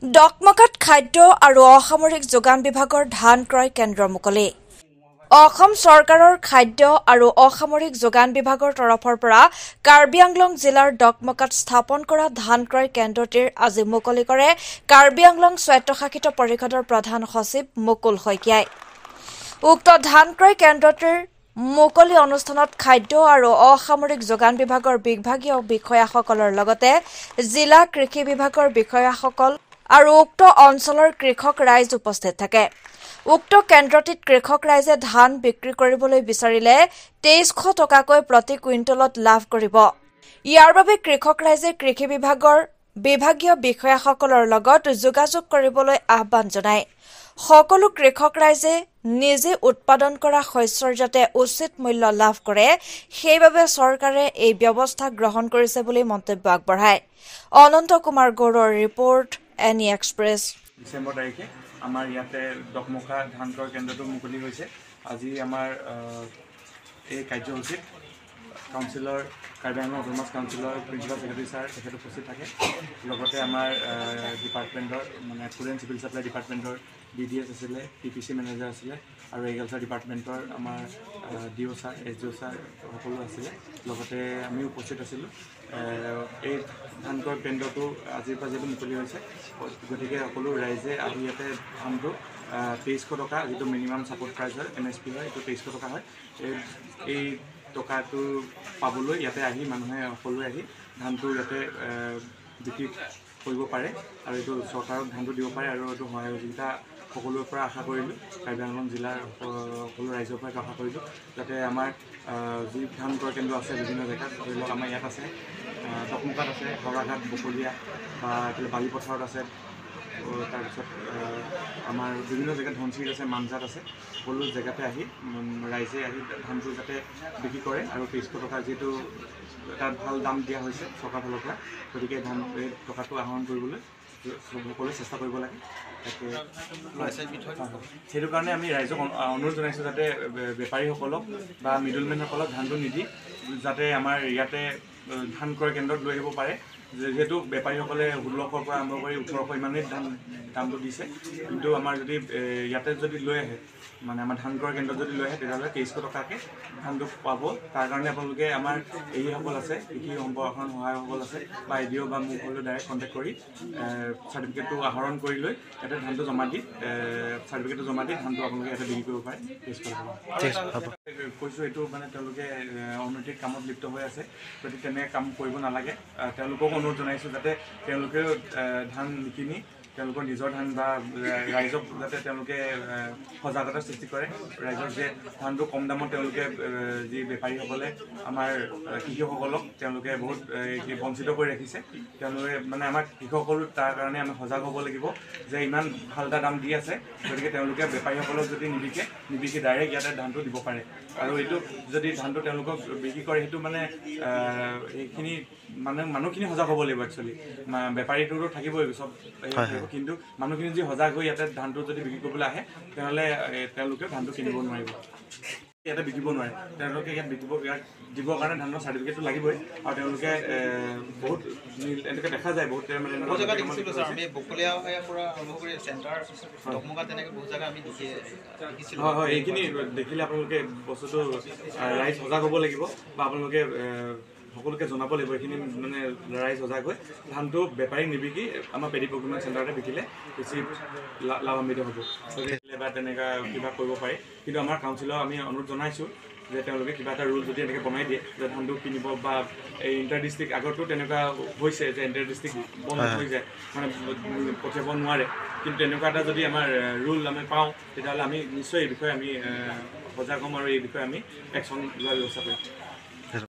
ডকমকাত খাদ্য আৰু অসামৰিক যোগান বিভাগৰ ধান ক্ৰয় কেন্দ্ৰ মুকলি। অসম চৰকাৰৰ খাদ্য আৰু অসামৰিক যোগান বিভাগৰ তৰফৰ পৰা কাৰ্বি আংলং জিলাৰ ডকমকাত স্থাপন কৰা ধান ক্ৰয় কেন্দ্ৰটিৰ আজি মুকলি কৰে কাৰ্বি আংলং স্বায়ত্তশাসিত পৰিষদৰ প্ৰধান সচিব মুকুল শইকীয়াই। উক্ত ধান ক্ৰয় কেন্দ্ৰটিৰ মুকলি অনুষ্ঠানত খাদ্য আৰু অসামৰিক যোগান বিভাগৰ বিভাগীয় বিষয়াসকলৰ লগতে জিলা কৃষি বিভাগৰ বিষয়াসকল আৰু উক্ত অঞ্চলৰ কৃষক ৰাইজ উপস্থিত থাকে। উক্ত কেন্দ্ৰটিত কৃষক ৰাইজে ধান বিক্ৰী কৰিবলৈ বিচাৰিলে ২৩০০ টকাকৈ প্ৰতি কুইণ্টলত লাভ কৰিব। ইয়াৰ বাবে কৃষক ৰাইজে কৃষি বিভাগৰ বিভাগীয় বিষয়াসকলৰ লগত যোগাযোগ কৰিবলৈ আহ্বান জনায়। সকলো কৃষক ৰাইজে নিজে উৎপাদন কৰা শস্যৰ যাতে উচিত মূল্য লাভ কৰে সেইবাবে চৰকাৰে এই ব্যৱস্থা গ্ৰহণ কৰিছে বুলি মন্তব্য আগবঢ়ায়। অনন্ত কুমাৰ গৌড়ৰ ৰিপৰ্ট এনি এক্সপ্ৰেছ। ডিচেম্বৰ তাৰিখে আমাৰ ইয়াতে ডকমকা ধান ক্ৰয় কেন্দ্ৰটো মুকলি হৈছে। আজি আমাৰ এই কাৰ্যসূচীত কাউন্সিলৰ কাৰ্বি আংলং অট'নমাছ কাউন্সিলৰ প্ৰিন্সিপাল ছেক্ৰেটাৰী ছাৰ তেখেত উপস্থিত থাকে। লগতে আমাৰ ডিপাৰ্টমেণ্টৰ মানে ফুড এণ্ড চিভিল ছাপ্লাই ডিপাৰ্টমেণ্টৰ DDS আছিলে, PPC মেনেজাৰ আছিলে আৰু এগ্ৰিকালচাৰ ডিপাৰ্টমেণ্টৰ আমাৰ DO ছাৰ, SDO ছাৰ সকলো আছিলে। লগতে আমিও উপস্থিত আছিলোঁ। এই ধান ক্ৰয় কেন্দ্ৰটো আজিৰ পৰা যিহেতু মুকলি হৈছে, গতিকে সকলো ৰাইজে আহি ইয়াতে ধানটো ২৩০০ টকা যিটো মিনিমাম ছাপৰ্ট প্ৰাইচ হয়, MSP হয়, এইটো ২৩০০ টকা হয়। এই টকাটো পাবলৈ ইয়াতে আহি মানুহে সকলোৱে আহি ধানটো ইয়াতে বিক্ৰী কৰিব পাৰে আৰু এইটো চৰকাৰক ধানটো দিব পাৰে আৰু এইটো সহযোগিতা সকলোৰে পৰা আশা কৰিলোঁ। কাৰ্বি আংলং জিলাৰ সকলো ৰাইজৰ পৰা আশা কৰিলোঁ যাতে আমাৰ যি ধান ক্ৰয় কেন্দ্ৰ আছে বিভিন্ন জেগাত, ধৰি লওক আমাৰ ইয়াত আছে, ডকমকাত আছে, হাওৰাঘাট, বকলীয়া বা এইফালে বালিপথাৰত আছে, তাৰপিছত আমাৰ বিভিন্ন জেগাত ধনচিৰিত আছে, মানজাত আছে, সকলো জেগাতে আহি ৰাইজে আহি ধানটো যাতে বিক্ৰী কৰে আৰু ২৩০০ টকা যিহেতু এটা ভাল দাম দিয়া হৈছে চৰকাৰৰ ফালৰ পৰা, গতিকে এই টকাটো আহৰণ কৰিবলৈ সকলোৱে চেষ্টা কৰিব লাগে। সেইটো কাৰণে আমি ৰাইজক অনুৰোধ জনাইছোঁ যাতে বেপাৰীসকলক বা মিডলমেনসকলক ধানটো নিদি যাতে আমাৰ ইয়াতে ধান ক্ৰয় কেন্দ্ৰত লৈ আহিব পাৰে। যিহেতু বেপাৰীসকলে ১৬০০ৰ পৰা আৰম্ভ কৰি ১৮০০ ইমানেই দামটো দিছে, কিন্তু আমাৰ যদি ইয়াতে যদি লৈ আহে মানে আমাৰ ধান ক্ৰয় কেন্দ্ৰত যদি লৈ আহে তেতিয়াহ'লে ২৩০০ টকাকৈ ধানটো পাব। তাৰ কাৰণে আপোনালোকে আমাৰ এইসকল আছে, কৃষি সম্প্ৰসাৰণ সহায়কসকল আছে বা IDO বা মোক হ'লেও ডাইৰেক্ট কণ্টেক্ট কৰি চাৰ্টিফিকেটটো আহৰণ কৰি লৈ ইয়াতে ধানটো জমা দি চাৰ্টিফিকেটটো জমা দি ধানটো আপোনালোকে ইয়াতে বিক্ৰী কৰিব পাৰে ২৩০০ টকা। কৈছোঁ এইটো মানে তেওঁলোকে অনৈতিক কামত লিপ্ত হৈ আছে, গতিকে তেনে কাম কৰিব নালাগে। তেওঁলোকক অনুৰোধ জনাইছোঁ যাতে তেওঁলোকেও ধান নিকিনি তেওঁলোকৰ নিজৰ ধান বা ৰাইজক যাতে তেওঁলোকে সজাগতা সৃষ্টি কৰে ৰাইজক যে ধানটো কম দামত তেওঁলোকে যি বেপাৰীসকলে আমাৰ কৃষকসকলক তেওঁলোকে বহুত বঞ্চিত কৰি ৰাখিছে, তেওঁলোকে মানে আমাৰ কৃষকসকল তাৰ কাৰণে আমি সজাগ হ'ব লাগিব যে ইমান ভাল এটা দাম দি আছে, গতিকে তেওঁলোকে বেপাৰীসকলক যদি নিবিকি ডাইৰেক্ট ইয়াতে ধানটো দিব পাৰে আৰু এইটো যদি ধানটো তেওঁলোকক বিক্ৰী কৰে সেইটো মানে সেইখিনি মানুহখিনি সজাগ হ'ব লাগিব। একচুৱেলি বেপাৰীটোতো থাকিবই চব, কিন্তু মানুহখিনি যদি সজাগ হৈ ইয়াতে ধানটো যদি বিক্ৰী কৰিবলৈ আহে তেনেহ'লে তেওঁলোকে ধানটো কিনিব নোৱাৰিব, ইয়াতে বিকিব নোৱাৰে। তেওঁলোকে ইয়াত ইয়াত দিবৰ কাৰণে ধানৰ চাৰ্টিফিকেটটো লাগিবই আৰু তেওঁলোকে বহুত এনেকৈ দেখা যায় বহুত মানে হয় এইখিনি দেখিলে আপোনালোকে বস্তুটো ৰাইজ সজাগ হ'ব লাগিব বা আপোনালোকে সকলোকে জনাব লাগিব। এইখিনি মানে ৰাইজ সজাগ হৈ ধানটো বেপাৰী নিবিকি আমাৰ পেডি প্ৰকিউৰমেণ্ট চেণ্টাৰতে বিকিলে বেছি লাভান্বিত হ'ব বা তেনেকুৱা কিবা কৰিব পাৰি। কিন্তু আমাৰ কাউন্সিলক আমি অনুৰোধ জনাইছোঁ যে তেওঁলোকে কিবা এটা ৰুল যদি এনেকৈ বনাই দিয়ে যে ধানটো কিনিব বা এই ইণ্টাৰ ডিষ্ট্ৰিক্ট আগতো তেনেকুৱা হৈছে যে ইণ্টাৰ ডিষ্ট্ৰিক্ট বন্ধ হৈ যায় মানে পঠিয়াব নোৱাৰে, কিন্তু তেনেকুৱা এটা যদি আমাৰ ৰুল আমি পাওঁ তেতিয়াহ'লে আমি নিশ্চয় এই বিষয়ে আমি সজাগ হ'ম আৰু এই বিষয়ে আমি একশ্যন লোৱাৰ ব্যৱস্থা কৰিম।